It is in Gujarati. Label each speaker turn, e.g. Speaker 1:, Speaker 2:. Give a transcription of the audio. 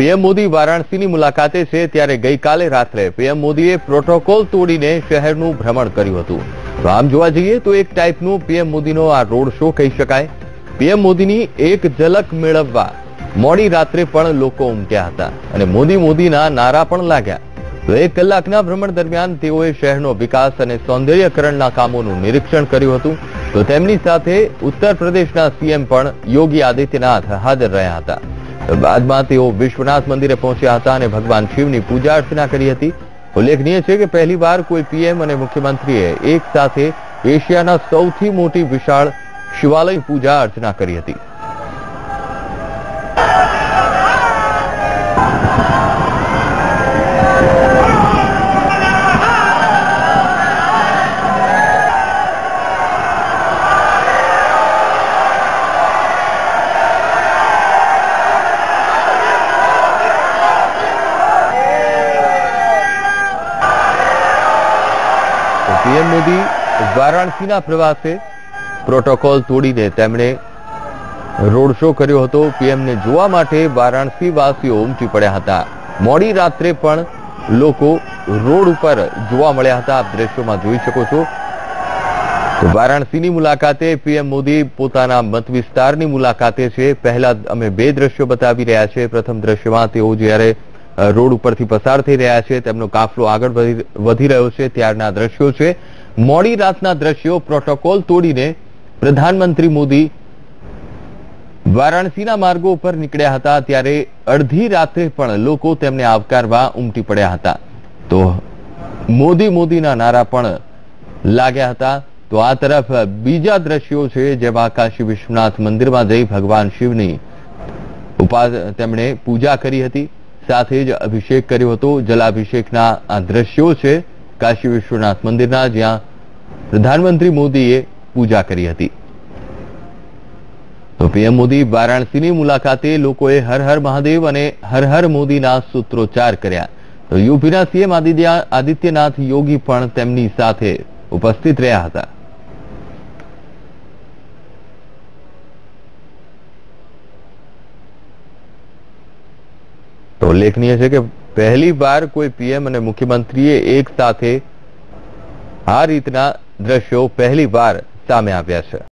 Speaker 1: પીએમ મોદી વારાણસીની મુલાકાતે છે ત્યારે ગઈકાલે રાત્રે પીએમ મોદીએ પ્રોટોકોલ તોડીને શહેરનું ભ્રમણ કર્યું હતું। તો આમ જોવા જઈએ તો એક ટાઈપનું પીએમ મોદીનો આ રોડ શો કહી શકાય। પીએમ મોદીની એક ઝલક મેળવવા મોડી રાત્રે પણ લોકો ઉમટ્યા હતા અને મોદી મોદીના નારા પણ લાગ્યા। તો 1 કલાકના ભ્રમણ દરમિયાન તેઓએ શહેરનો વિકાસ અને સૌંદર્યકરણના કામોનું નિરીક્ષણ કર્યું હતું। તો તેમની સાથે ઉત્તર પ્રદેશના સીએમ પણ યોગી આદિત્યનાથ હાજર રહ્યા હતા। બાદમાં તેઓ વિશ્વનાથ મંદિરે પહોંચ્યા હતા અને ભગવાન શિવની પૂજા અર્ચના કરી હતી। ઉલ્લેખનીય છે કે પહેલીવાર કોઈ પીએમ અને મુખ્યમંત્રીએ એક સાથે એશિયાના સૌથી મોટી વિશાળ શિવાલય પૂજા અર્ચના કરી હતી। પીએમ મોદી વારાણસીના પ્રવાસે પ્રોટોકોલ તોડીને તેમણે રોડ શો કર્યો હતો। પીએમને જોવા માટે વારાણસી વાસીઓ ઉમટી પડ્યા હતા। મોડી રાત્રે પણ લોકો રોડ ઉપર જોવા મળ્યા હતા। આપ દ્રશ્યોમાં જોઈ શકો છો। વારાણસીની મુલાકાતે પીએમ મોદી પોતાના મત વિસ્તારની મુલાકાતે છે। પહેલા અમે 2 દ્રશ્યો બતાવી રહ્યા છે। પ્રથમ દ્રશ્યમાં તેઓ જ્યારે રોડ ઉપરથી પસાર થઈ રહ્યા છે, તેમનો કાફલો આગળ વધી રહ્યો છે ત્યારના દ્રશ્યો છે। મોડી રાતના દ્રશ્યો પ્રોટોકોલ તોડીને પ્રધાનમંત્રી મોદી વારાણસીના માર્ગો ઉપર નીકળ્યા હતા ત્યારે અડધી રાત્રે પણ લોકો તેમને આવકારવા ઉમટી પડ્યા હતા। તો મોદી મોદીના નારા પણ લાગ્યા હતા। તો આ તરફ બીજા દ્રશ્યો છે જેમાં કાશી વિશ્વનાથ મંદિરમાં જઈ ભગવાન શિવની તેમણે પૂજા કરી હતી, સાથે જ અભિષેક કર્યો હતો। જલાભિષેકના આ દ્રશ્યો છે કાશી વિશ્વનાથ મંદિરના, જ્યાં પ્રધાનમંત્રી મોદીએ પૂજા કરી હતી। તો પીએમ મોદી વારાણસીની મુલાકાતે લોકોએ હર હર મહાદેવ અને હર હર મોદીના સૂત્રોચ્ચાર કર્યા। તો યુપીના સીએમ આદિત્યનાથ યોગી પણ તેમની સાથે ઉપસ્થિત રહ્યા હતા। તો ઉલ્લેખનીય છે કે પહેલી વાર કોઈ પીએમ અને મુખ્યમંત્રીએ એક સાથે આ રીતના દ્રશ્યો પહેલી વાર સામે આવ્યા છે।